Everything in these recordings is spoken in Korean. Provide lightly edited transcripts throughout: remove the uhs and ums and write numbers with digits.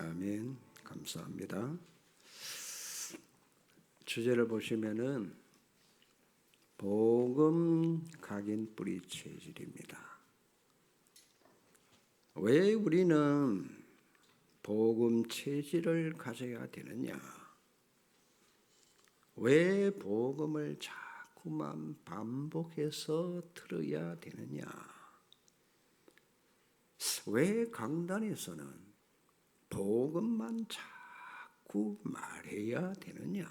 아멘. 감사합니다. 주제를 보시면은 복음 각인 뿌리 체질입니다. 왜 우리는 복음 체질을 가져야 되느냐? 왜 복음을 자꾸만 반복해서 들어야 되느냐? 왜 강단에서는 복음만 자꾸 말해야 되느냐?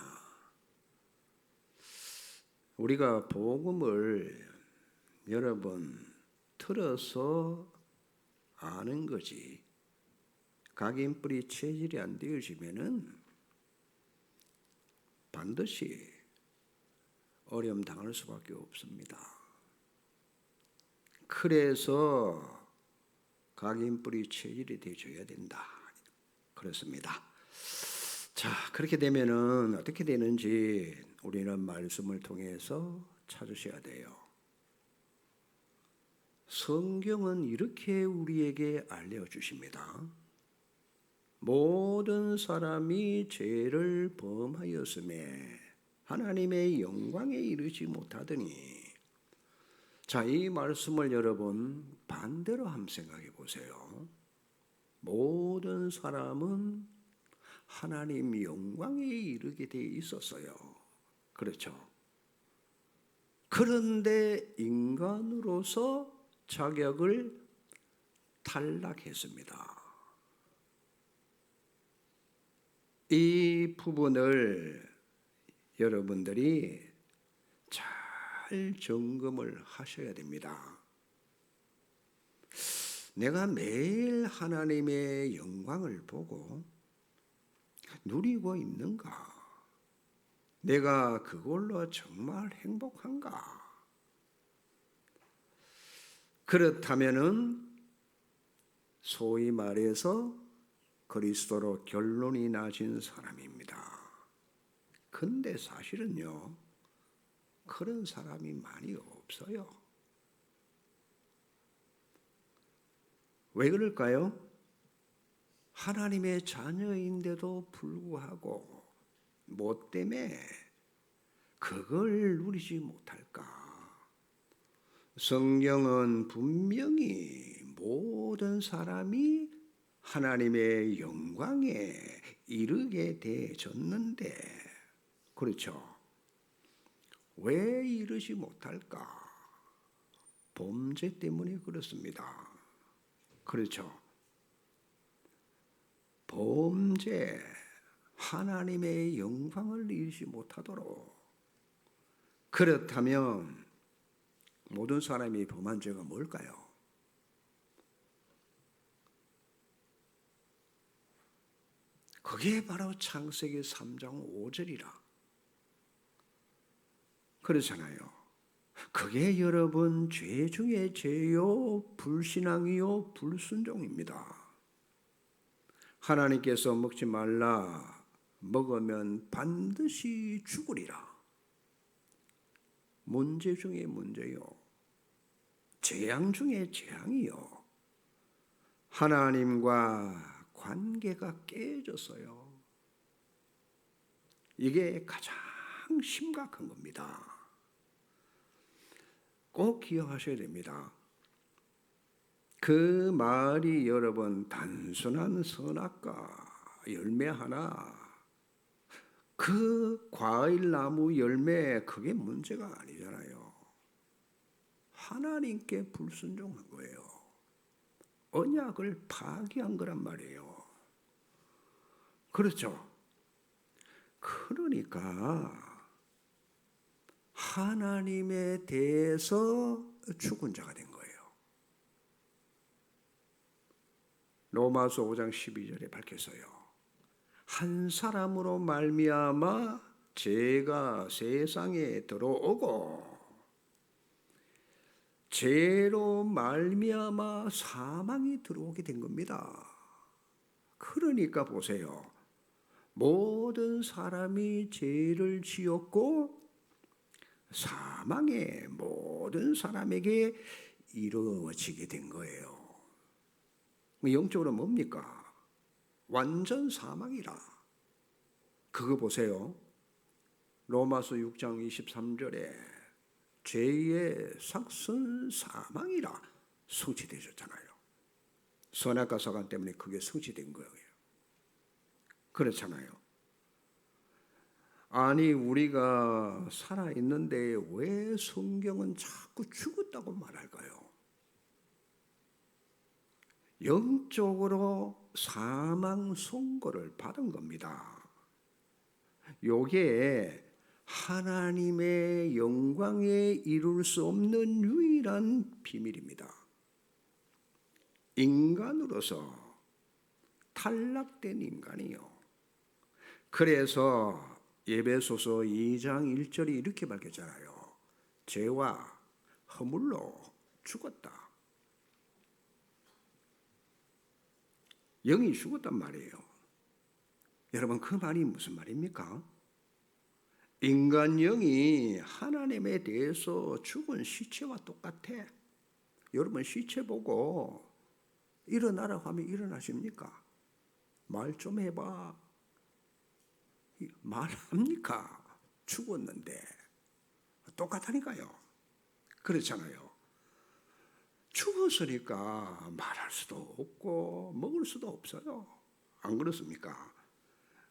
우리가 복음을 여러분 들어서 아는 거지. 각인 뿌리 체질이 안 되어지면은 반드시 어려움 당할 수밖에 없습니다. 그래서 각인 뿌리 체질이 되어줘야 된다. 그렇습니다. 자, 그렇게 되면은 어떻게 되는지 우리는 말씀을 통해서 찾으셔야 돼요. 성경은 이렇게 우리에게 알려주십니다. 모든 사람이 죄를 범하였음에 하나님의 영광에 이르지 못하더니, 자, 이 말씀을 여러분 반대로 한번 생각해 보세요. 모든 사람은 하나님 영광에 이르게 돼 있었어요. 그렇죠? 그런데 인간으로서 자격을 탈락했습니다. 이 부분을 여러분들이 잘 점검을 하셔야 됩니다. 내가 매일 하나님의 영광을 보고 누리고 있는가? 내가 그걸로 정말 행복한가? 그렇다면은 소위 말해서 그리스도로 결론이 나신 사람입니다. 근데 사실은요, 그런 사람이 많이 없어요. 왜 그럴까요? 하나님의 자녀인데도 불구하고 뭐 때문에 그걸 누리지 못할까? 성경은 분명히 모든 사람이 하나님의 영광에 이르게 되어졌는데, 그렇죠? 왜 이르지 못할까? 범죄 때문에 그렇습니다. 그렇죠? 범죄, 하나님의 영광을 이루지 못하도록. 그렇다면 모든 사람이 범한 죄가 뭘까요? 그게 바로 창세기 3장 5절이라. 그렇잖아요. 그게 여러분 죄 중에 죄요, 불신앙이요, 불순종입니다. 하나님께서 먹지 말라, 먹으면 반드시 죽으리라. 문제 중에 문제요, 재앙 중에 재앙이요. 하나님과 관계가 깨졌어요. 이게 가장 심각한 겁니다. 꼭 기억하셔야 됩니다. 그 말이 여러분 단순한 선악과 열매 하나, 그 과일나무 열매, 그게 문제가 아니잖아요. 하나님께 불순종한 거예요. 언약을 파기한 거란 말이에요. 그렇죠? 그러니까 하나님에 대해서 죽은 자가 된 거예요. 로마서 5장 12절에 밝혀서요, 한 사람으로 말미암아 죄가 세상에 들어오고 죄로 말미암아 사망이 들어오게 된 겁니다. 그러니까 보세요. 모든 사람이 죄를 지었고 사망에 모든 사람에게 이루어지게 된 거예요. 영적으로 뭡니까? 완전 사망이라. 그거 보세요. 로마서 6장 23절에 죄의 삭은 사망이라 성취되셨잖아요. 선악과 사관 때문에 그게 성취된 거예요. 그렇잖아요. 아니 우리가 살아있는데 왜 성경은 자꾸 죽었다고 말할까요? 영적으로 사망 선고를 받은 겁니다. 요게 하나님의 영광에 이룰 수 없는 유일한 비밀입니다. 인간으로서 탈락된 인간이요. 그래서 에베소서 2장 1절이 이렇게 밝혔잖아요. 죄와 허물로 죽었다. 영이 죽었단 말이에요. 여러분 그 말이 무슨 말입니까? 인간 영이 하나님에 대해서 죽은 시체와 똑같아. 여러분 시체 보고 일어나라고 하면 일어나십니까? 말 좀 해봐. 말합니까? 죽었는데. 똑같다니까요. 그렇잖아요. 죽었으니까 말할 수도 없고 먹을 수도 없어요. 안 그렇습니까?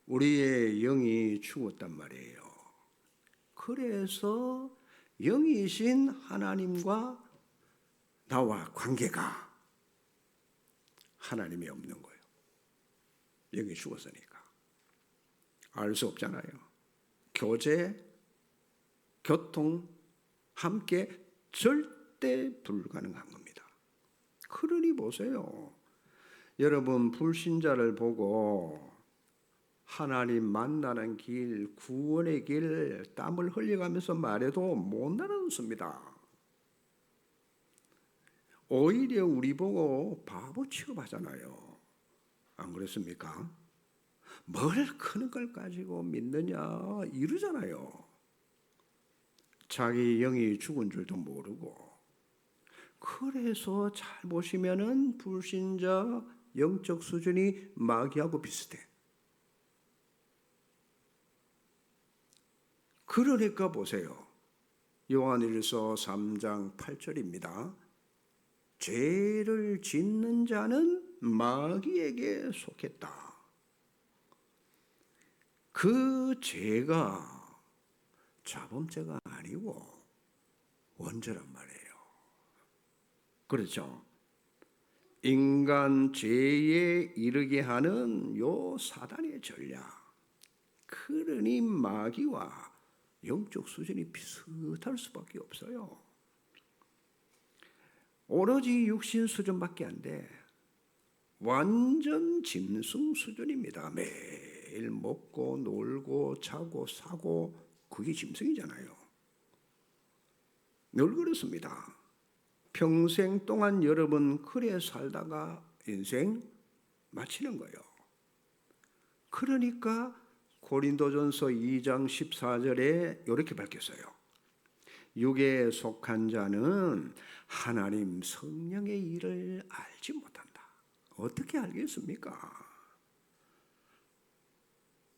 우리의 영이 죽었단 말이에요. 그래서 영이신 하나님과 나와 관계가 하나님이 없는 거예요. 영이 죽었으니까. 알 수 없잖아요. 교제, 교통, 함께 절대 불가능한 겁니다. 그러니 보세요. 여러분 불신자를 보고 하나님 만나는 길, 구원의 길 땀을 흘려가면서 말해도 못 알아듣습니다. 오히려 우리 보고 바보 취급하잖아요. 안 그렇습니까? 뭘 크는 걸 가지고 믿느냐 이러잖아요. 자기 영이 죽은 줄도 모르고. 그래서 잘 보시면은 불신자 영적 수준이 마귀하고 비슷해. 그러니까 보세요. 요한일서 3장 8절입니다. 죄를 짓는 자는 마귀에게 속했다. 그 죄가 자범죄가 아니고 원죄란 말이에요. 그렇죠? 인간 죄에 이르게 하는 요 사단의 전략. 그러니 마귀와 영적 수준이 비슷할 수밖에 없어요. 오로지 육신 수준밖에 안 돼. 완전 짐승 수준입니다. 매일 먹고 놀고 자고 사고 그게 짐승이잖아요. 늘 그렇습니다. 평생 동안 여러분 그래 살다가 인생 마치는 거예요. 그러니까 고린도전서 2장 14절에 이렇게 밝혔어요. 육에 속한 자는 하나님 성령의 일을 알지 못한다. 어떻게 알겠습니까?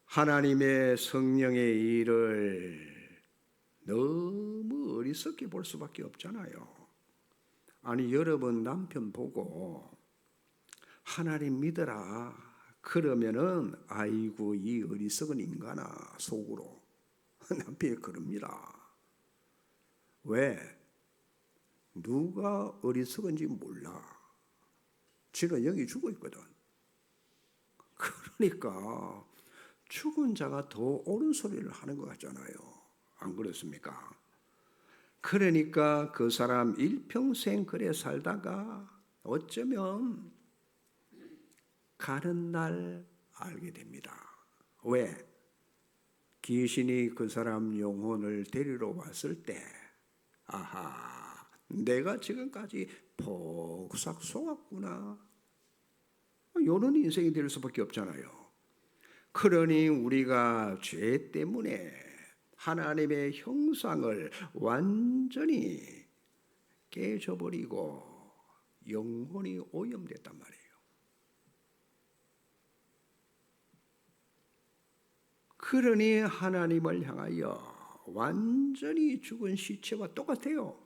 하나님의 성령의 일을 너무 어리석게 볼 수밖에 없잖아요. 아니 여러분 남편 보고 하나님 믿어라 그러면은 아이고 이 어리석은 인간아 속으로 남편이 그럽니다. 왜? 누가 어리석은지 몰라. 지는 영이 죽어 있거든. 그러니까 죽은 자가 더 옳은 소리를 하는 것 같잖아요. 안 그렇습니까? 그러니까 그 사람 일평생 그래 살다가 어쩌면 가는 날 알게 됩니다. 왜? 귀신이 그 사람 영혼을 데리러 왔을 때 아하, 내가 지금까지 폭삭 속았구나. 이런 인생이 될 수밖에 없잖아요. 그러니 우리가 죄 때문에 하나님의 형상을 완전히 깨져버리고 영혼이 오염됐단 말이에요. 그러니 하나님을 향하여 완전히 죽은 시체와 똑같아요.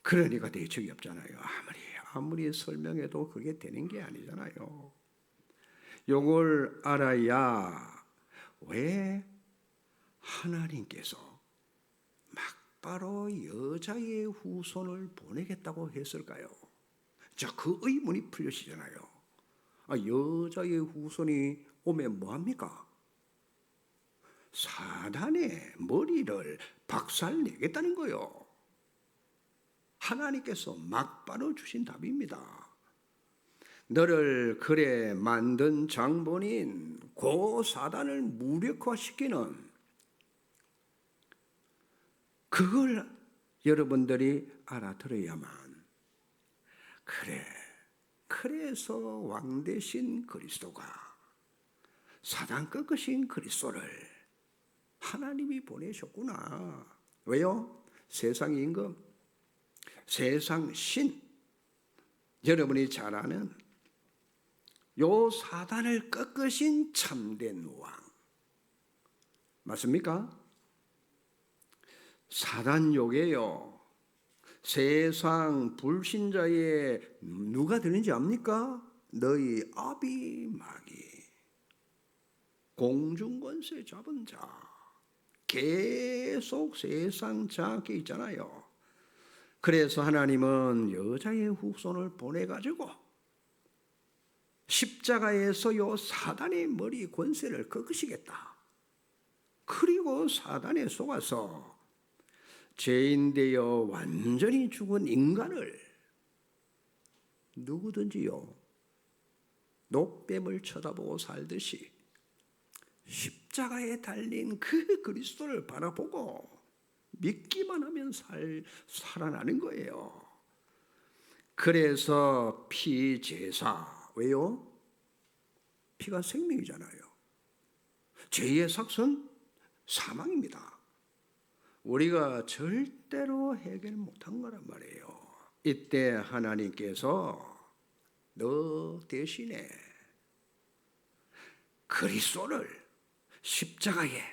그러니까 대책이 없잖아요. 아무리 설명해도 그게 되는 게 아니잖아요. 요걸 알아야 왜 하나님께서 막바로 여자의 후손을 보내겠다고 했을까요? 자, 그 의문이 풀려지잖아요. 여자의 후손이 오면 뭐합니까? 사단의 머리를 박살내겠다는 거요. 하나님께서 막바로 주신 답입니다. 너를 그래 만든 장본인 고 사단을 무력화시키는, 그걸 여러분들이 알아들어야만, 그래서 왕 대신 그리스도가, 사단 꺾으신 그리스도를 하나님이 보내셨구나. 왜요? 세상 임금, 세상 신, 여러분이 잘 아는 요 사단을 꺾으신 참된 왕 맞습니까? 사단 요게요, 세상 불신자의 누가 되는지 압니까? 너희 아비 마귀, 공중권세 잡은 자, 계속 세상 장악해 있잖아요. 그래서 하나님은 여자의 후손을 보내가지고 십자가에서 요 사단의 머리 권세를 꺾으시겠다. 그리고 사단에 속아서 죄인 되어 완전히 죽은 인간을 누구든지요, 녹뱀을 쳐다보고 살듯이 십자가에 달린 그 그리스도를 바라보고 믿기만 하면 살아나는 거예요. 그래서 피제사, 왜요? 피가 생명이잖아요. 죄의 삭은 사망입니다. 우리가 절대로 해결 못한 거란 말이에요. 이때 하나님께서 너 대신에 그리스도를 십자가에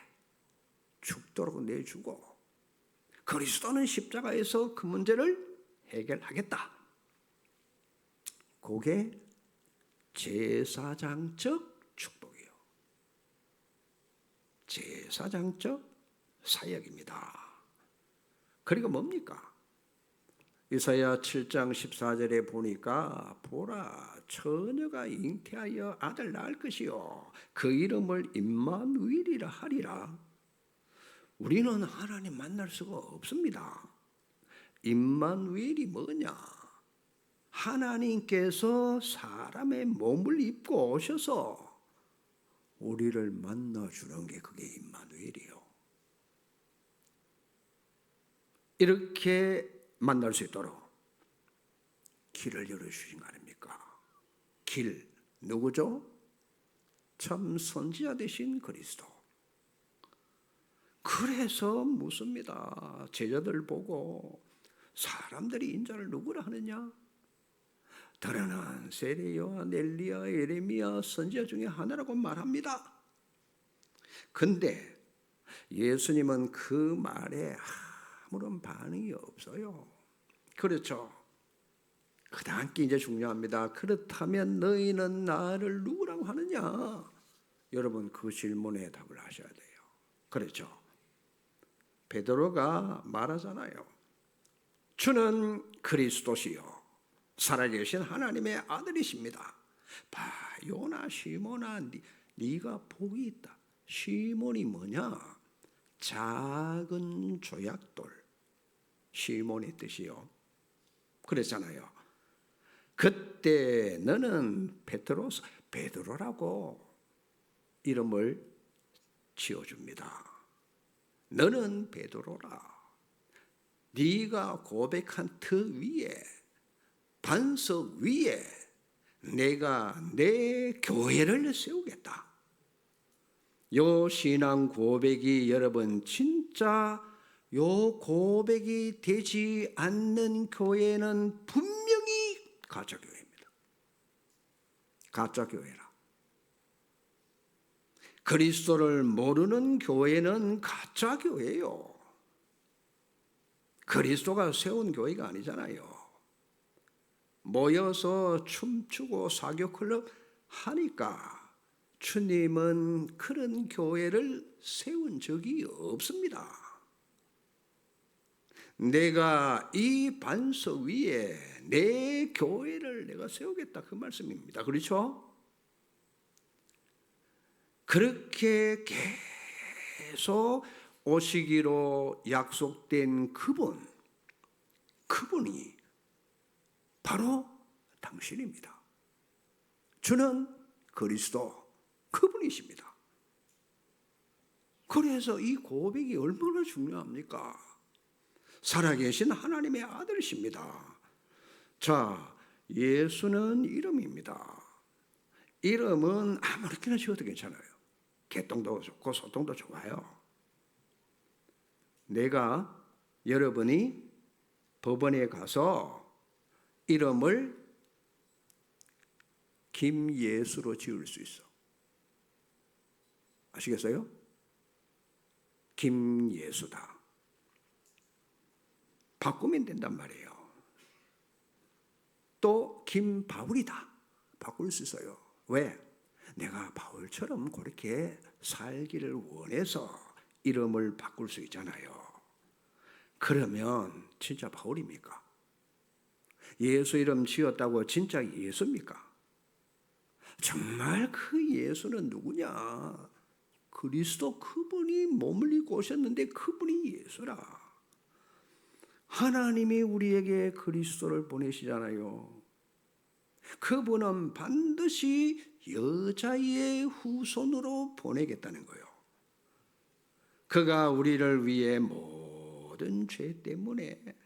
죽도록 내주고, 그리스도는 십자가에서 그 문제를 해결하겠다. 그게 제사장적 축복이에요. 제사장적 사역입니다. 그리고 뭡니까? 이사야 7장 14절에 보니까 보라, 처녀가 잉태하여 아들 낳을 것이요 그 이름을 임마누엘이라 하리라. 우리는 하나님 만날 수가 없습니다. 임마누엘이 뭐냐? 하나님께서 사람의 몸을 입고 오셔서 우리를 만나주는 게 그게 임마누엘이요. 이렇게 만날 수 있도록 길을 열어주신 거 아닙니까? 길, 누구죠? 참 선지자 되신 그리스도. 그래서 묻습니다. 제자들 보고 사람들이 인자를 누구라 하느냐? 더러는 세례요한, 엘리야, 예레미야 선지자 중에 하나라고 말합니다. 근데 예수님은 그 말에 아무런 반응이 없어요. 그렇죠? 그 다음 게 이제 중요합니다. 그렇다면 너희는 나를 누구라고 하느냐? 여러분 그 질문에 답을 하셔야 돼요. 그렇죠? 베드로가 말하잖아요. 주는 그리스도시요 살아계신 하나님의 아들이십니다. 봐, 요나 시몬아, 네가 복이 있다. 시몬이 뭐냐? 작은 조약돌. 시몬의 뜻이요. 그랬잖아요. 그때 너는 베드로라고 이름을 지어줍니다. 너는 베드로라. 네가 고백한 터 위에, 반석 위에 내가 내 교회를 세우겠다. 요 신앙 고백이 여러분 진짜 요 고백이 되지 않는 교회는 분명히 가짜 교회입니다. 가짜 교회라. 그리스도를 모르는 교회는 가짜 교회예요. 그리스도가 세운 교회가 아니잖아요. 모여서 춤추고 사교클럽 하니까 주님은 그런 교회를 세운 적이 없습니다. 내가 이 반석 위에 내 교회를 내가 세우겠다, 그 말씀입니다. 그렇죠? 그렇게 계속 오시기로 약속된 그분이 바로 당신입니다. 주는 그리스도, 그분이십니다. 그래서 이 고백이 얼마나 중요합니까? 살아계신 하나님의 아들이십니다. 자, 예수는 이름입니다. 이름은 아무렇게나 지어도 괜찮아요. 개똥도 좋고 소똥도 좋아요. 내가 여러분이 법원에 가서 이름을 김예수로 지을 수 있어. 아시겠어요? 김예수다. 바꾸면 된단 말이에요. 또 김바울이다. 바꿀 수 있어요. 왜? 내가 바울처럼 그렇게 살기를 원해서 이름을 바꿀 수 있잖아요. 그러면 진짜 바울입니까? 예수 이름 지었다고 진짜 예수입니까? 정말 그 예수는 누구냐? 그리스도, 그분이 몸을 입고 오셨는데 그분이 예수라. 하나님이 우리에게 그리스도를 보내시잖아요. 그분은 반드시 여자의 후손으로 보내겠다는 거예요. 그가 우리를 위해 모든 죄 때문에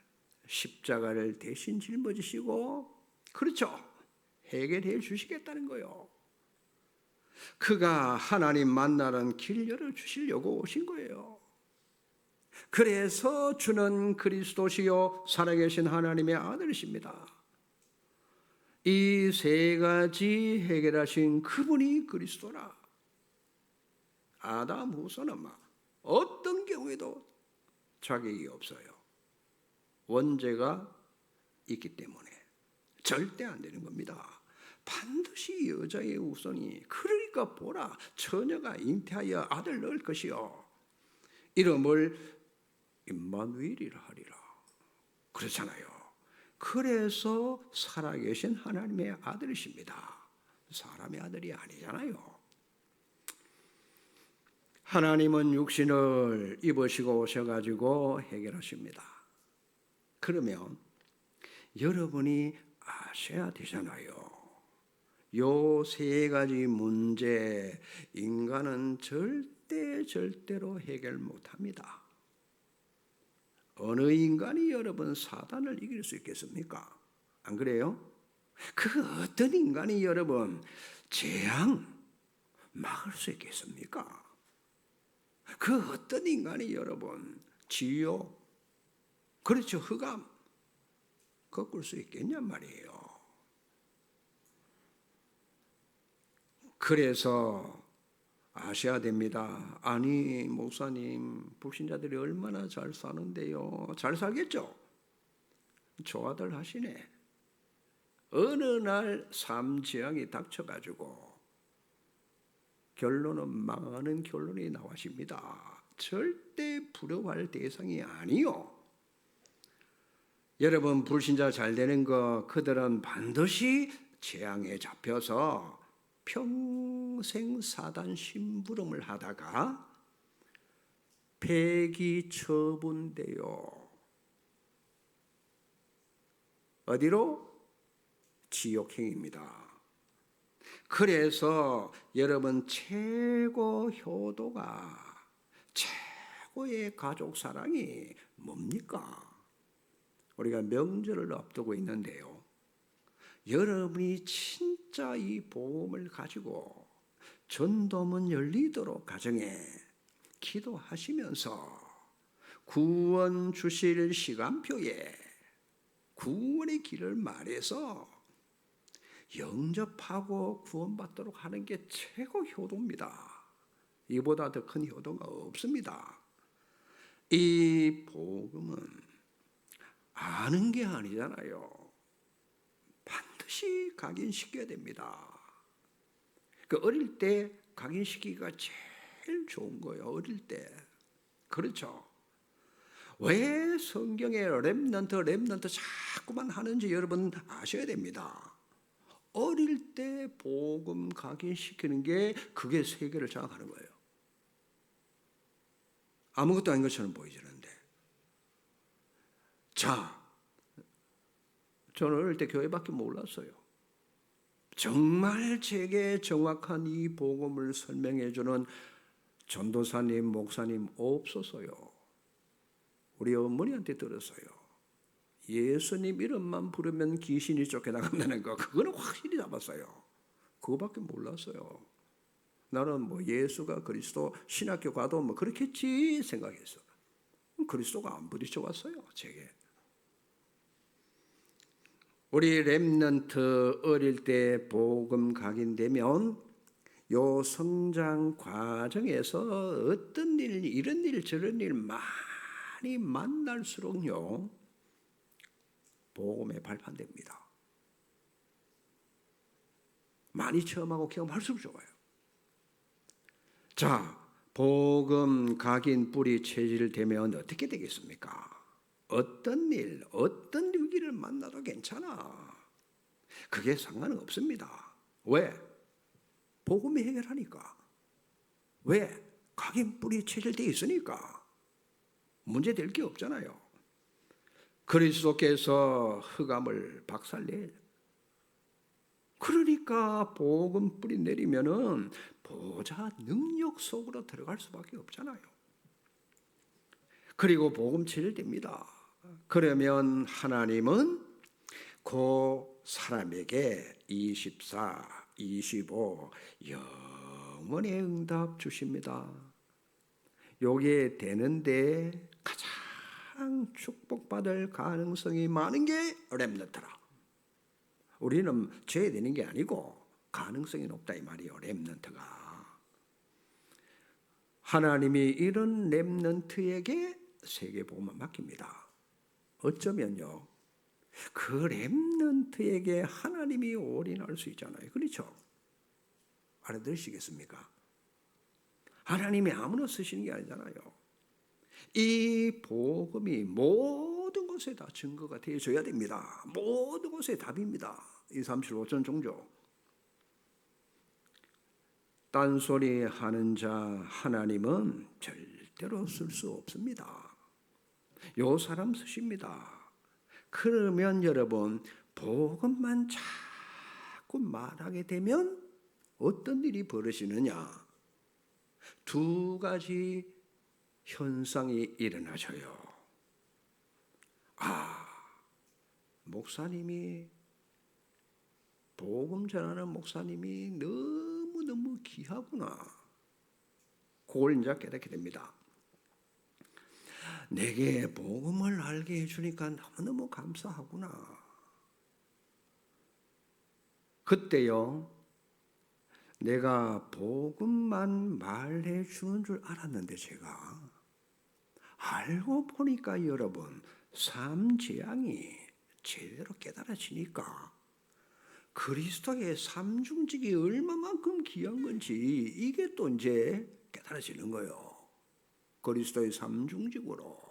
십자가를 대신 짊어지시고, 그렇죠, 해결해 주시겠다는 거예요. 그가 하나님 만나는 길 열어주시려고 오신 거예요. 그래서 주는 그리스도시요 살아계신 하나님의 아들이십니다. 이 세 가지 해결하신 그분이 그리스도라. 아담 후손은 어떤 경우에도 자격이 없어요. 원죄가 있기 때문에 절대 안 되는 겁니다. 반드시 여자의 후손이, 그러니까 보라, 처녀가 잉태하여 아들 낳을 것이요 이름을 임마누엘이라 하리라. 그렇잖아요. 그래서 살아계신 하나님의 아들이십니다. 사람의 아들이 아니잖아요. 하나님은 육신을 입으시고 오셔가지고 해결하십니다. 그러면 여러분이 아셔야 되잖아요. 요 세 가지 문제 인간은 절대로 해결 못합니다. 어느 인간이 여러분 사단을 이길 수 있겠습니까? 안 그래요? 그 어떤 인간이 여러분 재앙 막을 수 있겠습니까? 그 어떤 인간이 여러분 지옥, 그렇죠, 흑암 꺾을 수 있겠냔 말이에요. 그래서 아셔야 됩니다. 아니 목사님, 불신자들이 얼마나 잘 사는데요. 잘 살겠죠? 좋아들 하시네. 어느 날 삶 재앙이 닥쳐가지고 결론은 망하는 결론이 나와십니다. 절대 부러워할 대상이 아니요. 여러분 불신자 잘 되는 거, 그들은 반드시 재앙에 잡혀서 평생 사단 심부름을 하다가 폐기 처분돼요. 어디로? 지옥행입니다. 그래서 여러분 최고 효도가, 최고의 가족 사랑이 뭡니까? 우리가 명절을 앞두고 있는데요. 여러분이 진짜 이 복음을 가지고 전도문 열리도록 가정에 기도하시면서 구원 주실 시간표에 구원의 길을 말해서 영접하고 구원받도록 하는 게 최고 효도입니다. 이보다 더 큰 효도가 없습니다. 이 복음은 아는 게 아니잖아요. 반드시 각인시켜야 됩니다. 그 어릴 때 각인시키기가 제일 좋은 거예요. 어릴 때. 그렇죠. 왜 성경에 렘넌트 자꾸만 하는지 여러분 아셔야 됩니다. 어릴 때 복음 각인시키는 게 그게 세계를 장악하는 거예요. 아무것도 아닌 것처럼 보이지는데. 자, 저는 어릴 때 교회밖에 몰랐어요. 정말 제게 정확한 이 복음을 설명해 주는 전도사님, 목사님 없었어요. 우리 어머니한테 들었어요. 예수님 이름만 부르면 귀신이 쫓겨나간다는 거, 그거는 확실히 잡았어요. 그거밖에 몰랐어요. 나는 뭐 예수가 그리스도, 신학교 가도 뭐 그렇겠지 생각했어. 그리스도가 안 부딪혀 왔어요, 제게. 우리 렘넌트 어릴 때 복음 각인되면 요 성장 과정에서 어떤 일, 이런 일, 저런 일 많이 만날수록요, 복음에 발판됩니다. 많이 체험하고 경험할수록 좋아요. 자, 복음 각인 뿌리 체질되면 어떻게 되겠습니까? 어떤 일, 어떤 위기를 만나도 괜찮아. 그게 상관은 없습니다. 왜? 복음이 해결하니까. 왜? 각인 뿌리 체질되어 있으니까. 문제될 게 없잖아요. 그리스도께서 흑암을 박살내. 그러니까 복음 뿌리 내리면은 보좌 능력 속으로 들어갈 수밖에 없잖아요. 그리고 복음 체질됩니다. 그러면 하나님은 그 사람에게 24, 25 영원의 응답 주십니다. 요게 되는데 가장 축복받을 가능성이 많은 게 렘넌트라. 우리는 죄 되는 게 아니고 가능성이 높다 이 말이에요. 렘넌트가. 하나님이 이런 렘넌트에게 세계복음을 맡깁니다. 어쩌면요, 그 렘넌트에게 하나님이 올인할 수 있잖아요. 그렇죠? 알아들으시겠습니까? 하나님이 아무나 쓰시는 게 아니잖아요. 이 복음이 모든 곳에 다 증거가 되어줘야 됩니다. 모든 곳에 답입니다. 2, 3, 7, 5천 종족. 딴소리 하는 자 하나님은 절대로 쓸 수 없습니다. 요 사람 쓰십니다. 그러면 여러분, 복음만 자꾸 말하게 되면 어떤 일이 벌어지느냐? 두 가지 현상이 일어나져요. 목사님이, 복음 전하는 목사님이 너무너무 귀하구나. 그걸 이제 깨닫게 됩니다. 내게 복음을 알게 해주니까 너무너무 감사하구나. 그때요, 내가 복음만 말해주는 줄 알았는데 제가 알고 보니까 여러분, 삶 지향이 제대로 깨달아지니까 그리스도의 삼중직이 얼마만큼 귀한 건지 이게 또 이제 깨달아지는 거예요. 그리스도의 삼중직으로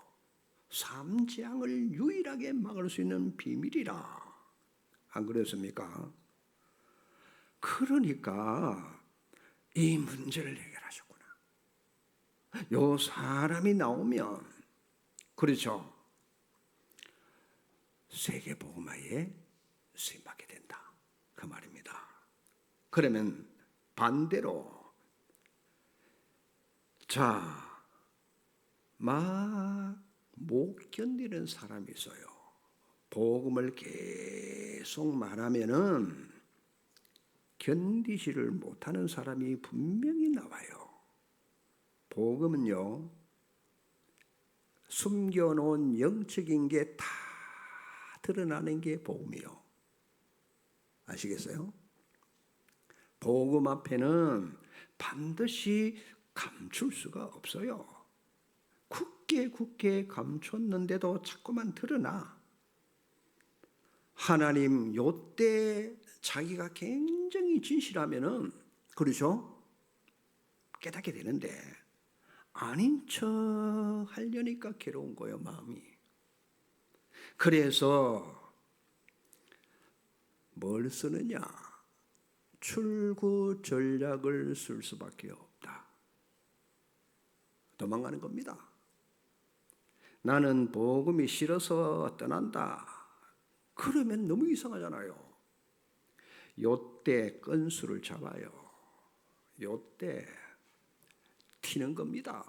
삶 지향을 유일하게 막을 수 있는 비밀이라. 안 그렇습니까? 그러니까 이 문제를 해결하셨구나. 요 사람이 나오면, 그렇죠, 세계복음화에 쓰임받게 된다, 그 말입니다. 그러면 반대로, 자, 막 못 견디는 사람이 있어요. 복음을 계속 말하면은 견디지를 못하는 사람이 분명히 나와요. 복음은요, 숨겨놓은 영적인 게 다 드러나는 게 복음이요. 아시겠어요? 복음 앞에는 반드시 감출 수가 없어요. 굳게 감췄는데도 자꾸만 드러나. 하나님 요때 자기가 굉장히 진실하면은, 그렇죠? 깨닫게 되는데 아닌 척 하려니까 괴로운 거예요, 마음이. 그래서 뭘 쓰느냐? 출구 전략을 쓸 수밖에 없다. 도망가는 겁니다. 나는 복음이 싫어서 떠난다. 그러면 너무 이상하잖아요. 요때 건수를 잡아요. 요때 튀는 겁니다.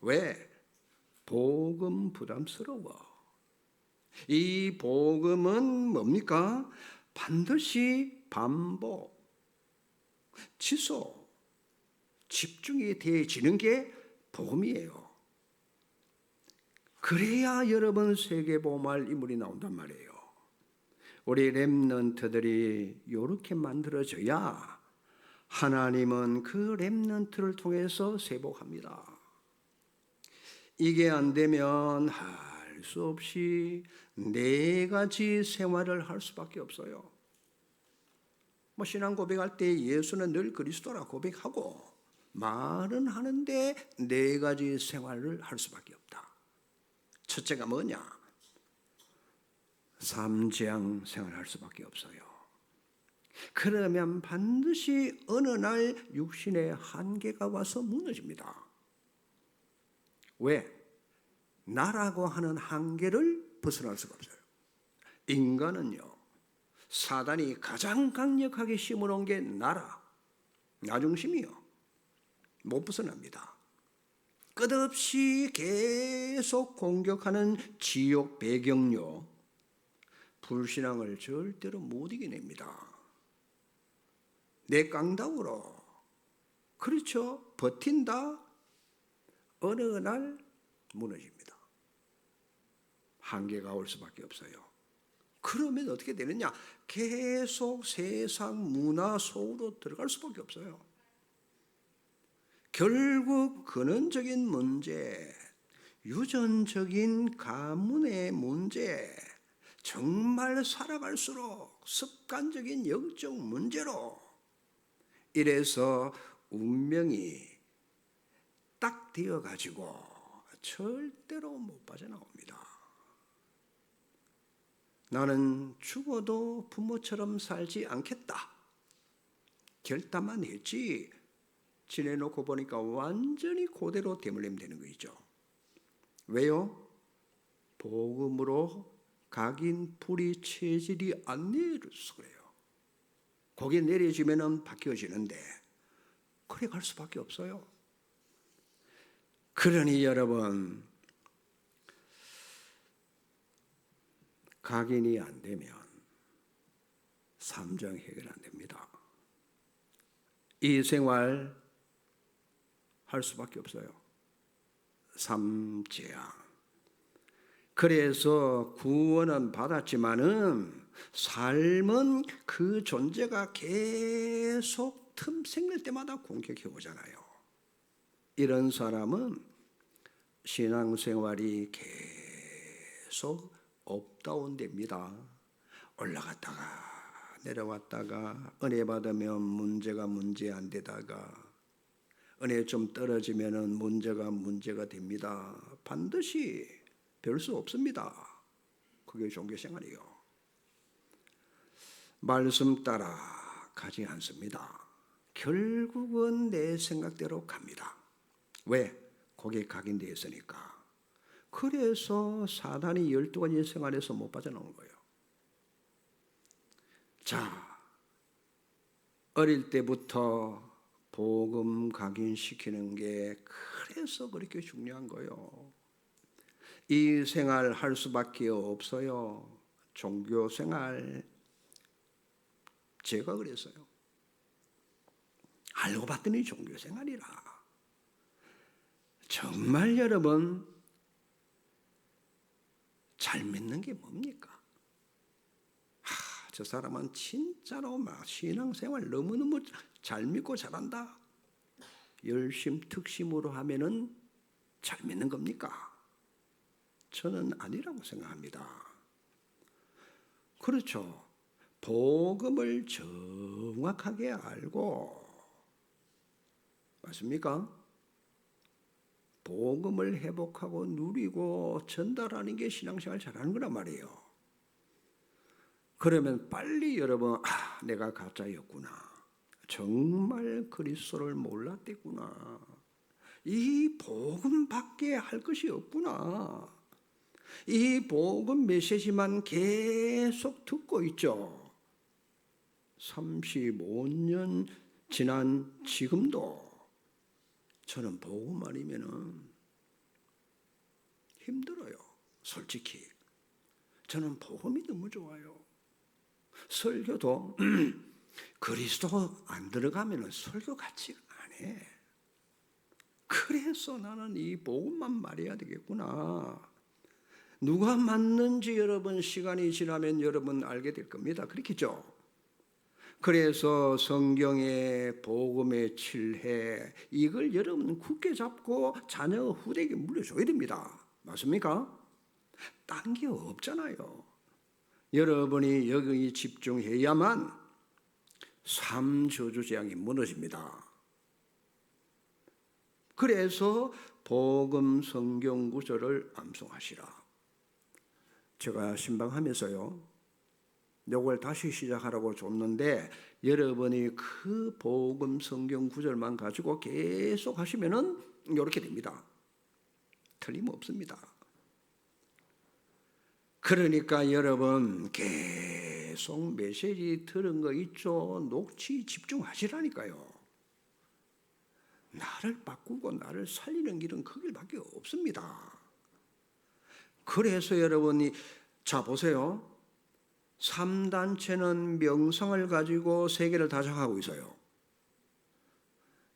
왜? 복음 부담스러워. 이 복음은 뭡니까? 반드시 반복, 지속, 집중이 되어지는 게 복음이에요. 그래야 여러분 세계복음할 인물이 나온단 말이에요. 우리 렘넌트들이 이렇게 만들어져야 하나님은 그 렘넌트를 통해서 세복합니다. 이게 안 되면 할 수 없이 네 가지 생활을 할 수밖에 없어요. 신앙 고백할 때 예수는 늘 그리스도라 고백하고 말은 하는데 네 가지 생활을 할 수밖에 없다. 첫째가 뭐냐? 삼재앙 생활할 수밖에 없어요. 그러면 반드시 어느 날 육신의 한계가 와서 무너집니다. 왜? 나라고 하는 한계를 벗어날 수가 없어요. 인간은요, 사단이 가장 강력하게 심어놓은 게 나 중심이요. 못 벗어납니다. 끝없이 계속 공격하는 지옥 배경요, 불신앙을 절대로 못 이겨냅니다. 내 깡다구로, 그렇죠? 버틴다. 어느 날 무너집니다. 한계가 올 수밖에 없어요. 그러면 어떻게 되느냐? 계속 세상 문화 속으로 들어갈 수밖에 없어요. 결국 근원적인 문제, 유전적인 가문의 문제, 정말 살아갈수록 습관적인 영적 문제로 이래서 운명이 딱 되어가지고 절대로 못 빠져나옵니다. 나는 죽어도 부모처럼 살지 않겠다. 결단만 했지 지내놓고 보니까 완전히 그대로 대물림 되는 거죠. 왜요? 복음으로 각인 불이 체질이 안 내려서 그래요. 거기에 내려지면은 바뀌어지는데 그래 갈 수밖에 없어요. 그러니 여러분, 각인이 안 되면 삼정 해결 안 됩니다. 이 생활 할 수밖에 없어요. 삼재앙. 그래서 구원은 받았지만은 삶은 그 존재가 계속 틈 생길 때마다 공격해 오잖아요. 이런 사람은 신앙생활이 계속 업다운 됩니다. 올라갔다가 내려왔다가 은혜 받으면 문제가 문제 안 되다가 은혜 좀 떨어지면은 문제가 됩니다. 반드시 별 수 없습니다. 그게 종교생활이요. 말씀 따라 가지 않습니다. 결국은 내 생각대로 갑니다. 왜? 거기에 각인되어 있으니까. 그래서 사단이 12가지 생활에서 못 빠져나온 거예요. 자, 어릴 때부터 복음 각인시키는 게 그래서 그렇게 중요한 거예요. 이 생활 할 수밖에 없어요. 종교 생활. 제가 그랬어요. 알고 봤더니 종교 생활이라. 정말 여러분, 잘 믿는 게 뭡니까? 저 사람은 진짜로 막 신앙생활 너무너무 잘 믿고 잘한다. 열심 특심으로 하면은 잘 믿는 겁니까? 저는 아니라고 생각합니다. 그렇죠. 복음을 정확하게 알고, 맞습니까? 복음을 회복하고 누리고 전달하는 게 신앙생활 잘하는 거란 말이에요. 그러면 빨리 여러분, 내가 가짜였구나. 정말 그리스도를 몰랐댔구나. 이 복음밖에 할 것이 없구나. 이 복음 메시지만 계속 듣고 있죠. 35년 지난 지금도 저는 복음 아니면은 힘들어요. 솔직히. 저는 복음이 너무 좋아요. 설교도 그리스도 안 들어가면은 설교 같이 안 해. 그래서 나는 이 복음만 말해야 되겠구나. 누가 맞는지 여러분 시간이 지나면 여러분 알게 될 겁니다. 그렇겠죠? 그래서 성경의 복음의 칠해 이걸 여러분 굳게 잡고 자녀 후대에게 물려줘야 됩니다. 맞습니까? 딴 게 없잖아요. 여러분이 여기 집중해야만 삼저주제양이 무너집니다. 그래서 복음 성경 구절을 암송하시라. 제가 신방하면서요, 요걸 다시 시작하라고 줬는데 여러분이 그 복음 성경 구절만 가지고 계속 하시면은 이렇게 됩니다. 틀림없습니다. 그러니까 여러분 계속 메시지 들은 거 있죠? 녹취 집중하시라니까요. 나를 바꾸고 나를 살리는 길은 그 길밖에 없습니다. 그래서 여러분이 자 보세요. 3단체는 명상을 가지고 세계를 다작하고 있어요.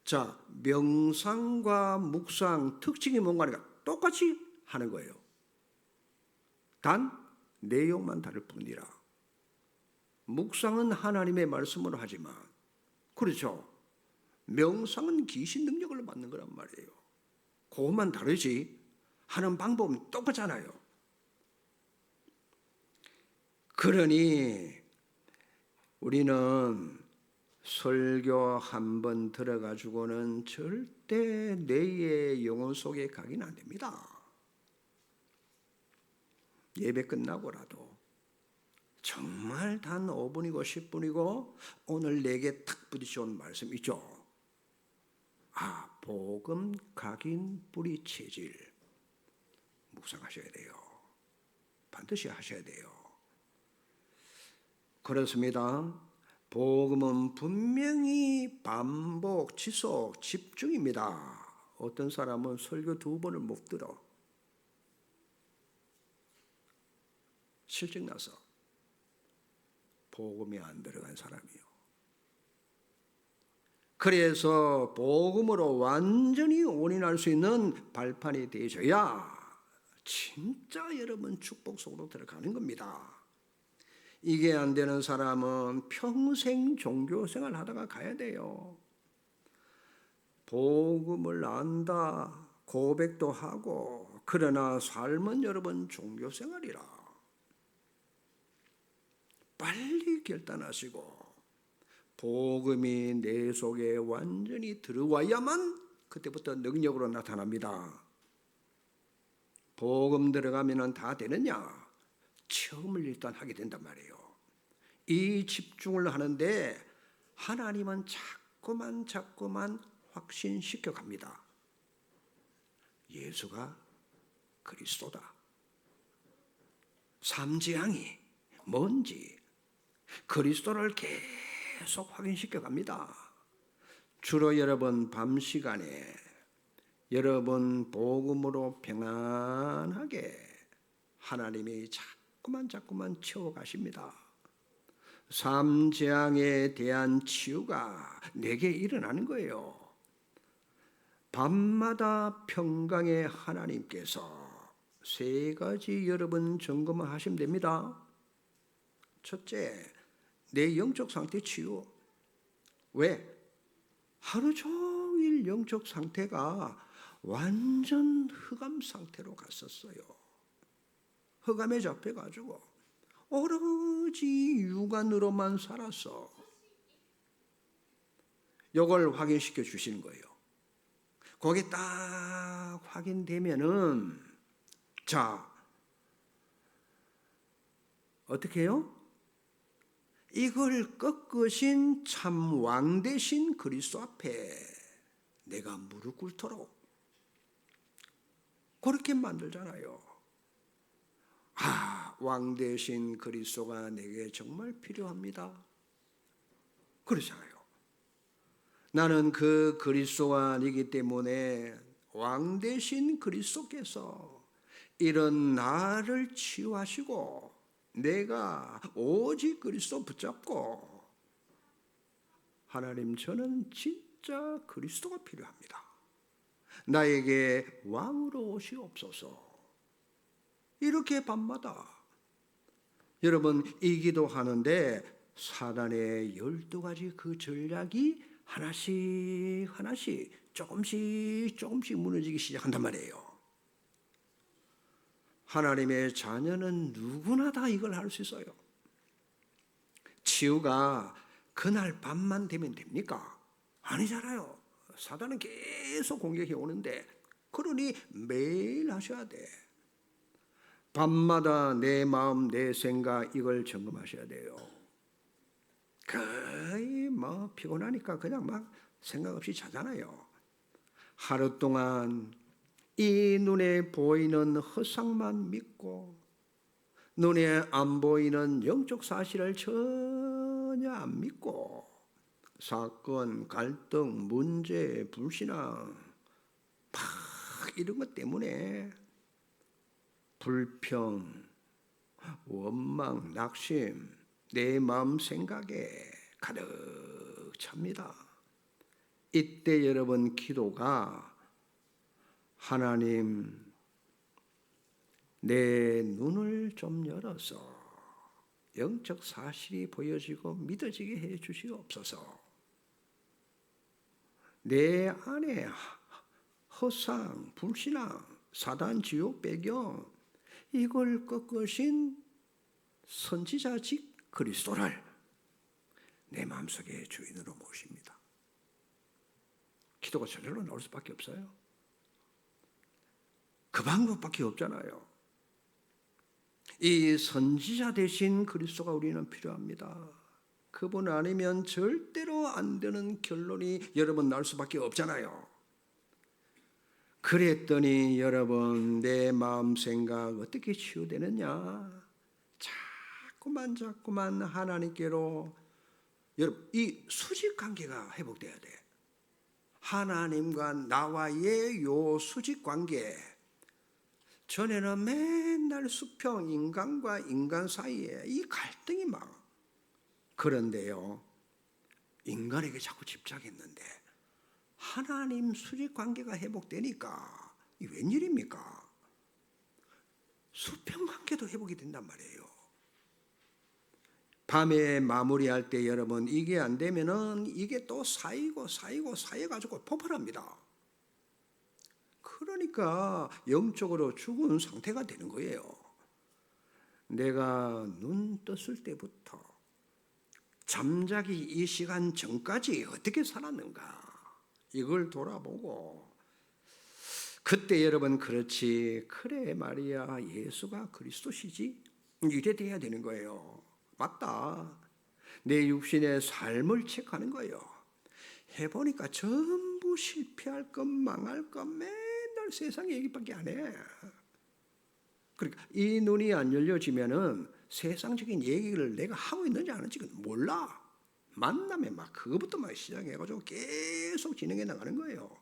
자, 명상과 묵상 특징이 뭔가니까 똑같이 하는 거예요. 단 내용만 다를 뿐이라. 묵상은 하나님의 말씀으로 하지만, 그렇죠, 명상은 귀신 능력을 받는 거란 말이에요. 그것만 다르지 하는 방법은 똑같잖아요. 그러니 우리는 설교 한 번 들어가지고는 절대 내의 영혼 속에 가기는 안 됩니다. 예배 끝나고라도 정말 단 5분이고 10분이고 오늘 내게 탁 부딪혀온 말씀 있죠. 복음 각인 뿌리 체질 묵상하셔야 돼요. 반드시 하셔야 돼요. 그렇습니다. 복음은 분명히 반복, 지속, 집중입니다. 어떤 사람은 설교 2번을 못 들어. 실증 나서 복음이 안 들어간 사람이요. 그래서 복음으로 완전히 올인할 수 있는 발판이 되셔야 진짜 여러분 축복 속으로 들어가는 겁니다. 이게 안 되는 사람은 평생 종교생활 하다가 가야 돼요. 복음을 안다, 고백도 하고, 그러나 삶은 여러분 종교생활이라. 빨리 결단하시고 복음이 내 속에 완전히 들어와야만 그때부터 능력으로 나타납니다. 복음 들어가면 다 되느냐? 체험을 일단 하게 된단 말이에요. 이 집중을 하는데 하나님은 자꾸만 확신시켜 갑니다. 예수가 그리스도다. 삼지향이 뭔지 그리스도를 계속 확인시켜 갑니다. 주로 여러분 밤 시간에 여러분 복음으로 평안하게 하나님이 자꾸만 채워가십니다. 삼재앙에 대한 치유가 내게 일어나는 거예요. 밤마다 평강의 하나님께서 3가지 여러분 점검하시면 됩니다. 첫째, 내 영적 상태 치유. 왜? 하루 종일 제일 영적 상태가 완전 흑암 상태로 갔었어요. 흑암에 잡혀가지고 오로지 육안으로만 살았어. 이걸 확인시켜 주시는 거예요. 거기 딱 확인되면은 자, 어떻게 해요? 이걸 꺾으신 참 왕 되신 그리스도 앞에 내가 무릎 꿇도록 그렇게 만들잖아요. 왕 되신 그리스도가 내게 정말 필요합니다. 그러잖아요. 나는 그 그리스도가 아니기 때문에 왕 되신 그리스도께서 이런 나를 치유하시고 내가 오직 그리스도 붙잡고 하나님 저는 진짜 그리스도가 필요합니다. 나에게 왕으로 오시옵소서. 이렇게 밤마다 여러분 이 기도하는데 사단의 12가지 그 전략이 하나씩 조금씩 무너지기 시작한단 말이에요. 하나님의 자녀는 누구나 다 이걸 할 수 있어요. 치유가 그날 밤만 되면 됩니까? 아니잖아요. 사단은 계속 공격해 오는데 그러니 매일 하셔야 돼. 밤마다 내 마음, 내 생각 이걸 점검하셔야 돼요. 거의 피곤하니까 그냥 막 생각 없이 자잖아요. 하루 동안 이 눈에 보이는 허상만 믿고 눈에 안 보이는 영적 사실을 전혀 안 믿고 사건, 갈등, 문제, 불신앙 막 이런 것 때문에 불평, 원망, 낙심 내 마음 생각에 가득 찹니다. 이때 여러분 기도가 하나님 내 눈을 좀 열어서 영적 사실이 보여지고 믿어지게 해 주시옵소서. 내 안에 허상, 불신앙, 사단 지옥 배경 이걸 꺾으신 선지자직 그리스도를 내 마음속에 주인으로 모십니다. 기도가 저절로 나올 수밖에 없어요. 그 방법밖에 없잖아요. 이 선지자 되신 그리스도가 우리는 필요합니다. 그분 아니면 절대로 안 되는 결론이 여러분 나올 수밖에 없잖아요. 그랬더니 여러분 내 마음 생각 어떻게 치유되느냐? 자꾸만 하나님께로 여러분 이 수직 관계가 회복돼야 돼. 하나님과 나와의 요 수직 관계. 전에는 맨날 수평 인간과 인간 사이에 이 갈등이 막 그런데요. 인간에게 자꾸 집착했는데 하나님 수직 관계가 회복되니까 이 웬일입니까? 수평 관계도 회복이 된단 말이에요. 밤에 마무리할 때 여러분 이게 안 되면은 이게 또 쌓여가지고 폭발합니다. 그러니까 영적으로 죽은 상태가 되는 거예요. 내가 눈 떴을 때부터 잠자기 이 시간 전까지 어떻게 살았는가 이걸 돌아보고 그때 여러분 그렇지 그래 말이야 예수가 그리스도시지 이래 돼야 되는 거예요. 맞다. 내 육신의 삶을 체크하는 거예요. 해보니까 전부 실패할 것 망할 것 맨날 세상 얘기밖에 안 해. 그러니까 이 눈이 안 열려지면은 세상적인 얘기를 내가 하고 있는지 안 하는지 몰라. 만남에 막 그것부터 막 시작해가지고 계속 진행해 나가는 거예요.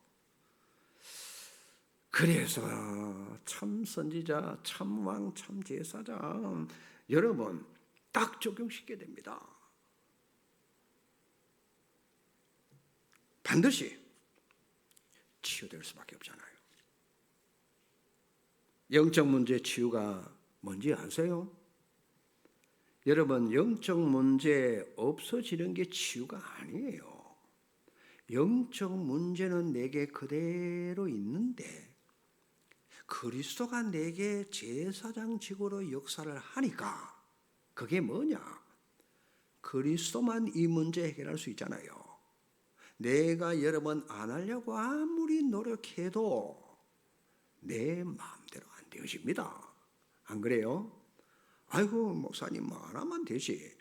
그래서 참 선지자, 참 왕, 참 제사장 여러분 딱 적용시켜야 됩니다. 반드시 치유될 수밖에 없잖아요. 영적 문제 치유가 뭔지 아세요? 여러분 영적 문제 없어지는 게 치유가 아니에요. 영적 문제는 내게 그대로 있는데 그리스도가 내게 제사장직으로 역사를 하니까 그게 뭐냐? 그리스도만 이 문제 해결할 수 있잖아요. 내가 여러 번 안 하려고 아무리 노력해도 내 마음대로 안 되어집니다. 안 그래요? 아이고 목사님 뭐 안 하면 되지.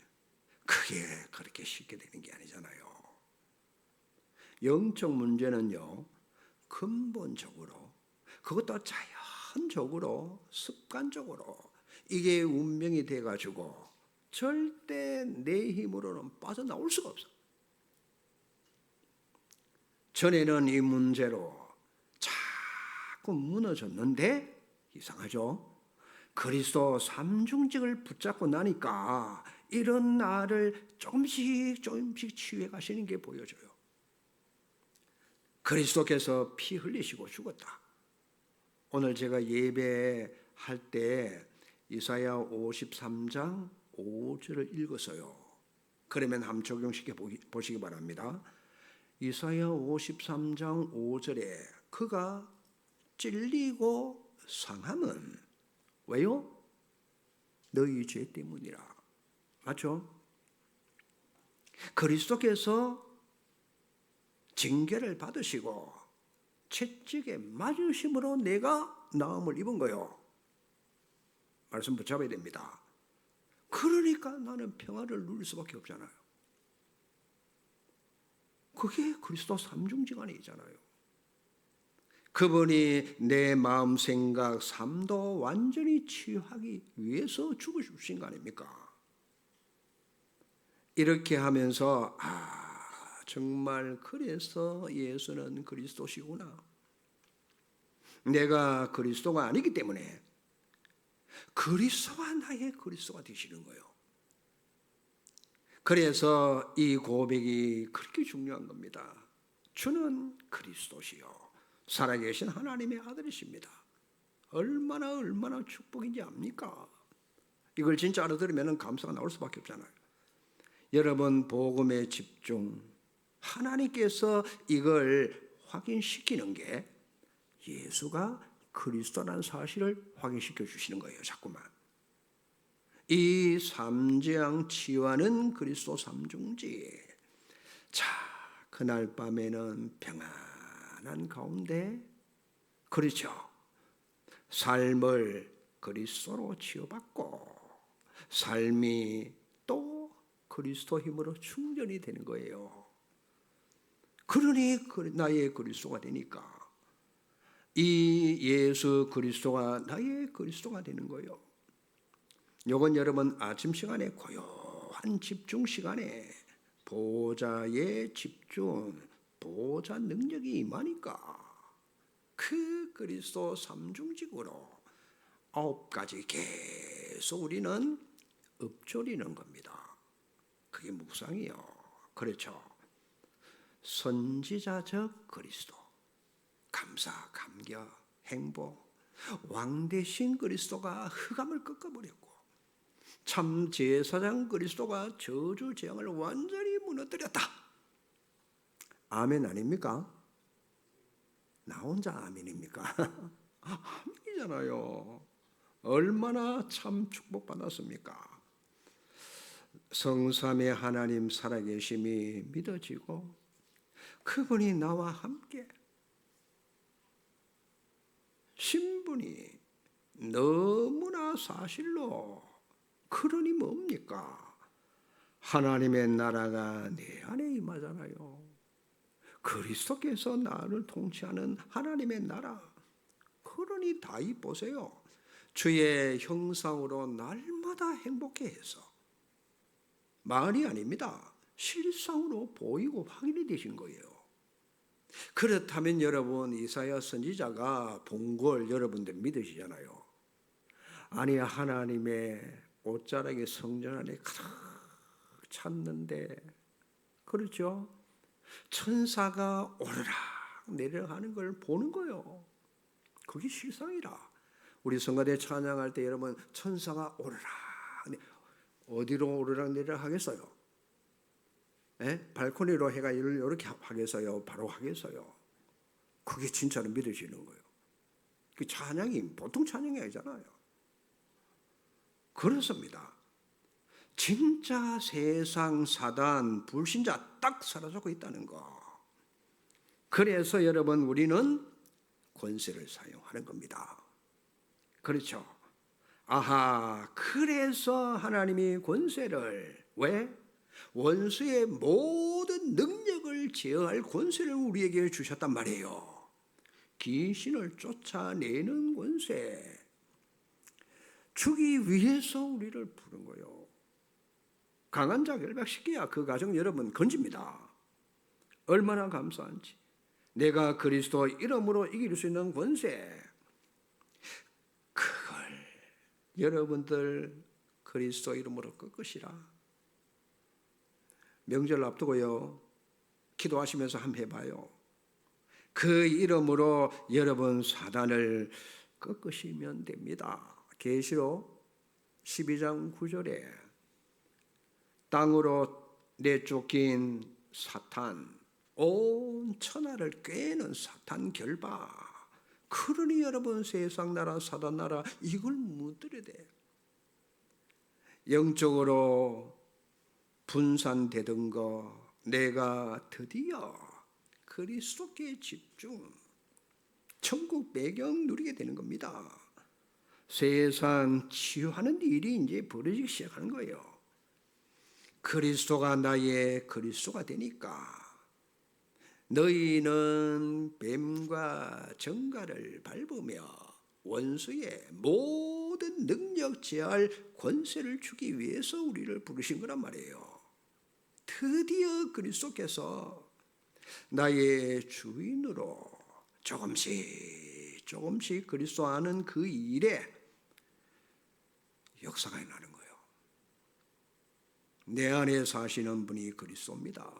그게 그렇게 쉽게 되는 게 아니잖아요. 영적 문제는요, 근본적으로 그것도 자연적으로 습관적으로 이게 운명이 돼가지고 절대 내 힘으로는 빠져나올 수가 없어. 전에는 이 문제로 자꾸 무너졌는데 이상하죠? 그리스도 삼중직을 붙잡고 나니까 이런 나를 조금씩 치유해 가시는 게 보여져요. 그리스도께서 피 흘리시고 죽었다. 오늘 제가 예배할 때 이사야 53장 5절을 읽었어요. 그러면 한번 적용시켜 보시기 바랍니다. 이사야 53장 5절에 그가 찔리고 상함은 왜요? 너희 죄 때문이라. 맞죠? 그리스도께서 징계를 받으시고 채찍에 맞으심으로 내가 나음을 입은 거요. 말씀 붙잡아야 됩니다. 그러니까 나는 평화를 누릴 수밖에 없잖아요. 그게 그리스도 삼중직 안에 있잖아요. 그분이 내 마음, 생각, 삶도 완전히 치유하기 위해서 죽으신 거 아닙니까? 이렇게 하면서 정말 그래서 예수는 그리스도시구나. 내가 그리스도가 아니기 때문에 그리스도가 나의 그리스도가 되시는 거예요. 그래서 이 고백이 그렇게 중요한 겁니다. 주는 그리스도시요 살아계신 하나님의 아들이십니다. 얼마나 축복인지 압니까? 이걸 진짜 알아들으면 감사가 나올 수밖에 없잖아요. 여러분 복음에 집중. 하나님께서 이걸 확인시키는 게 예수가 그리스도라는 사실을 확인시켜 주시는 거예요. 자꾸만. 이 삼재앙 치유하는 그리스도 삼중지. 자, 그날 밤에는 평안한 가운데 그렇죠. 삶을 그리스도로 치유받고 삶이 또 그리스도 힘으로 충전이 되는 거예요. 그러니 나의 그리스도가 되니까 이 예수 그리스도가 나의 그리스도가 되는 거예요. 요건 여러분 아침 시간에 고요한 집중 시간에 보좌의 집중, 보좌 능력이 임하니까 그 그리스도 삼중직으로 9가지 계속 우리는 읊조리는 겁니다. 그게 묵상이요. 그렇죠. 선지자적 그리스도, 감사, 감격, 행복, 왕 대신 그리스도가 흑암을 꺾어버렸고 참 제사장 그리스도가 저주 재앙을 완전히 무너뜨렸다. 아멘 아닙니까? 나 혼자 아멘입니까? 아멘이잖아요. 얼마나 참 축복받았습니까? 성삼의 하나님 살아계심이 믿어지고 그분이 나와 함께 신분이 너무나 사실로 그러니 뭡니까? 하나님의 나라가 내 안에 임하잖아요. 그리스도께서 나를 통치하는 하나님의 나라. 그러니 다이 보세요. 주의 형상으로 날마다 행복해 해서 말이 아닙니다. 실상으로 보이고 확인이 되신 거예요. 그렇다면 여러분 이사야 선지자가 본 걸 여러분들 믿으시잖아요. 아니 하나님의 옷자락에 성전 안에 가득 찼는데 그렇죠? 천사가 오르락 내리락 하는 걸 보는 거예요. 그게 실상이라. 우리 성가대 찬양할 때 여러분 천사가 오르락 어디로 오르락 내리락 하겠어요? 발코니로 해가 이렇게 하겠어요? 바로 하겠어요? 그게 진짜로 믿어지는 거예요. 그 찬양이 보통 찬양이 아니잖아요. 그렇습니다. 진짜 세상 사단 불신자 딱 사라지고 있다는 거. 그래서 여러분 우리는 권세를 사용하는 겁니다. 그렇죠? 아하, 그래서 하나님이 권세를 왜? 원수의 모든 능력을 제어할 권세를 우리에게 주셨단 말이에요. 귀신을 쫓아내는 권세 주기 위해서 우리를 부른 거예요. 강한 자 결박시켜야 그 가정 여러분 건집니다. 얼마나 감사한지. 내가 그리스도 이름으로 이길 수 있는 권세, 그걸 여러분들 그리스도 이름으로 꺾으시라. 명절 앞두고요, 기도하시면서 한번 해봐요. 그 이름으로 여러분 사단을 꺾으시면 됩니다. 계시록 12장 9절에 땅으로 내쫓긴 사탄, 온 천하를 꿰는 사탄 결박. 그러니 여러분 세상 나라 사단 나라 이걸 무너뜨려야 돼. 영적으로 분산되던 거 내가 드디어 그리스도께 집중, 천국 배경 누리게 되는 겁니다. 세상 치유하는 일이 이제 벌어지기 시작하는 거예요. 그리스도가 나의 그리스도가 되니까 너희는 뱀과 정갈을 밟으며 원수의 모든 능력 제할 권세를 주기 위해서 우리를 부르신 거란 말이에요. 드디어 그리스도께서 나의 주인으로 조금씩 그리스도 아는 그 일에 역사가 일어나는 거예요. 내 안에 사시는 분이 그리스도입니다.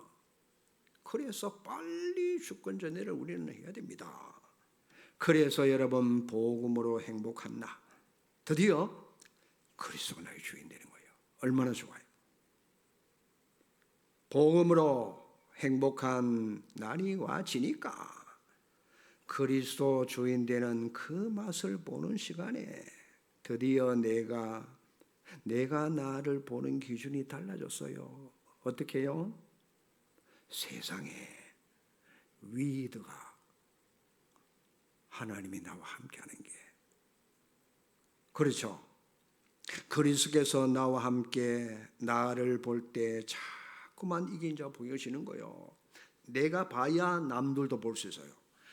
그래서 빨리 주권 전회를 우리는 해야 됩니다. 그래서 여러분 복음으로 행복한 나, 드디어 그리스도가 나의 주인 되는 거예요. 얼마나 좋아요. 복음으로 행복한 날이 와지니까 그리스도 주인 되는 그 맛을 보는 시간에 드디어 내가 나를 보는 기준이 달라졌어요. 어떻게 해요? 세상에 위드가 하나님이 나와 함께하는 게, 그렇죠? 그리스도께서 나와 함께 나를 볼 때 자꾸만 이게 이제 보여지는 거예요. 내가 봐야 남들도 볼 수 있어요.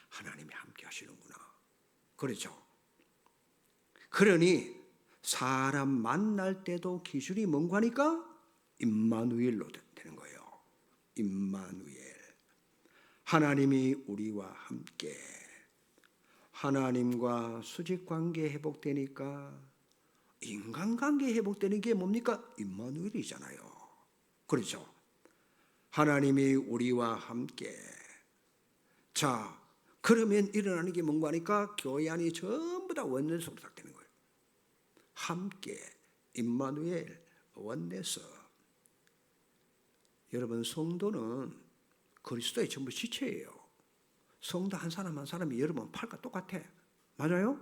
하나님이 함께 하시는구나. 그렇죠? 그러니 사람 만날 때도 기준이 뭔가 하니까 임마누엘로 되는 거예요. 임마누엘. 하나님이 우리와 함께. 하나님과 수직관계 회복되니까 인간관계 회복되는 게 뭡니까? 임마누엘이잖아요. 그렇죠? 하나님이 우리와 함께. 자, 그러면 일어나는 게 뭔가 하니까 교회 안이 전부 다 원내스로 딱 되는 거예요. 함께, 임마누엘, 원내스. 여러분, 성도는 그리스도의 전부 지체예요. 성도 한 사람 한 사람이 여러분 팔과 똑같아. 맞아요?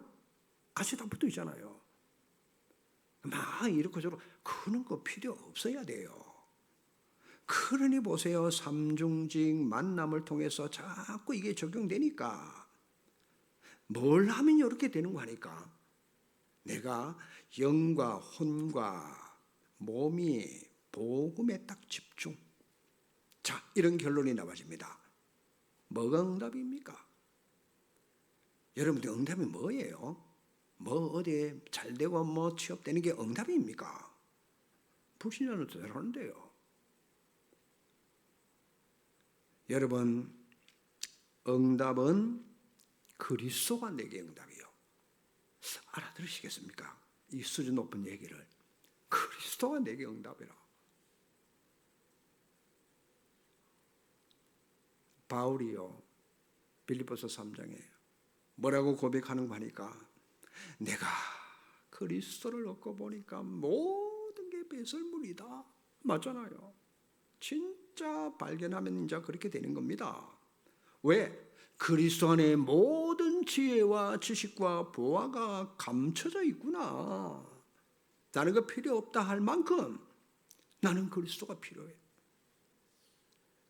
같이 다 붙어 있잖아요. 막 이렇게 저렇게 그런 거 필요 없어야 돼요. 그러니 보세요. 삼중직 만남을 통해서 자꾸 이게 적용되니까 뭘 하면 이렇게 되는 거 하니까 내가 영과 혼과 몸이 복음에 딱 집중. 자, 이런 결론이 나와집니다. 뭐가 응답입니까? 여러분들 응답이 뭐예요? 뭐 어디에 잘 되고 뭐 취업되는 게 응답입니까? 불신자는 잘하는데요. 여러분, 응답은 그리스도가 내게 응답이요. 알아들으시겠습니까? 이 수준 높은 얘기를. 그리스도가 내게 응답이라. 바울이요, 빌립보서 3장에 뭐라고 고백하는 거 하니까 내가 그리스도를 얻고 보니까 모든 게 배설물이다. 맞잖아요. 진짜 진짜 발견하면 이제 그렇게 되는 겁니다. 왜? 그리스도 안에 모든 지혜와 지식과 보화가 감춰져 있구나. 나는 그 필요 없다 할 만큼 나는 그리스도가 필요해.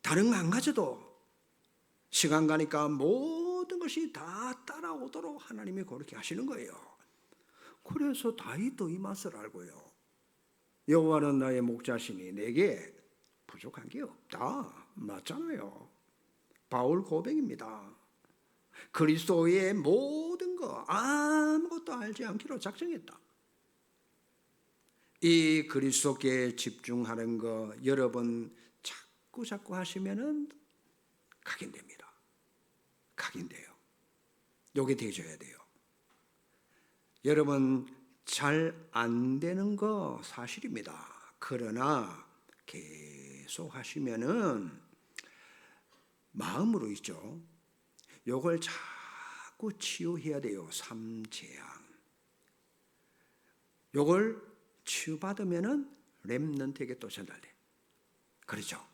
다른 거 안 가져도 시간 가니까 모든 것이 다 따라오도록 하나님이 그렇게 하시는 거예요. 그래서 다윗도 이 맛을 알고요. 여호와는 나의 목자시니 내게 부족한 게 없다. 맞잖아요. 바울 고백입니다. 그리스도의 모든 거 아무것도 알지 않기로 작정했다. 이 그리스도께 집중하는 거 여러분 자꾸 하시면은 각인됩니다. 각인돼요. 요게 되셔야 돼요. 여러분 잘 안 되는 거 사실입니다. 그러나 계속 하시면은 마음으로 있죠. 요걸 자꾸 치유해야 돼요. 삼재앙. 요걸 치유받으면은 렘넌트에게 또 전달돼. 그렇죠?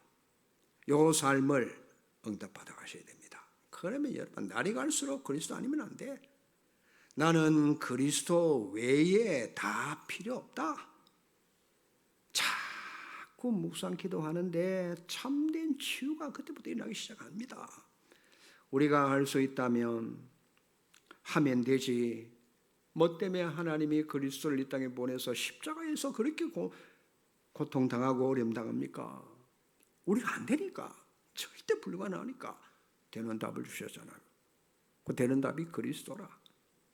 요 삶을 응답받아 가셔야 됩니다. 그러면 여러분 날이 갈수록 그리스도 아니면 안 돼. 나는 그리스도 외에 다 필요 없다. 자꾸 묵상 기도하는데 참된 치유가 그때부터 일어나기 시작합니다. 우리가 할 수 있다면 하면 되지. 뭐 때문에 하나님이 그리스도를 이 땅에 보내서 십자가에서 그렇게 고통당하고 어려움당합니까? 우리가 안 되니까. 절대 불가능하니까 되는 답을 주셨잖아요. 그 되는 답이 그리스도라.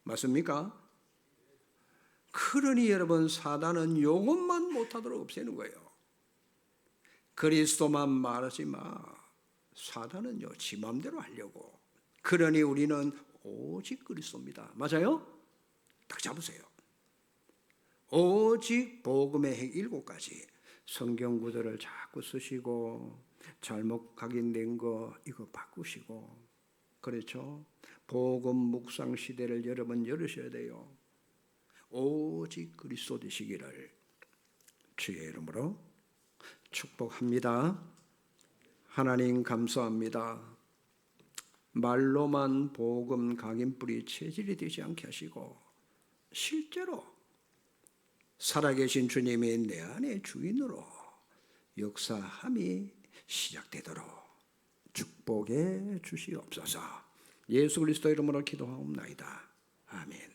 맞습니까? 그러니 여러분 사단은 이것만 못하도록 없애는 거예요. 그리스도만 말하지 마. 사단은요 지 마음대로 하려고. 그러니 우리는 오직 그리스도입니다. 맞아요? 딱 잡으세요. 오직 복음의 행 7가지 성경 구절을 자꾸 쓰시고 잘못 각인된 거 이거 바꾸시고 그렇죠? 복음 묵상 시대를 여러분 열으셔야 돼요. 오직 그리스도 되시기를 주의 이름으로 축복합니다. 하나님 감사합니다. 말로만 복음 각인뿔이 체질이 되지 않게 하시고 실제로 살아계신 주님이 내 안의 주인으로 역사함이 시작되도록 축복해 주시옵소서. 예수 그리스도 이름으로 기도하옵나이다. 아멘.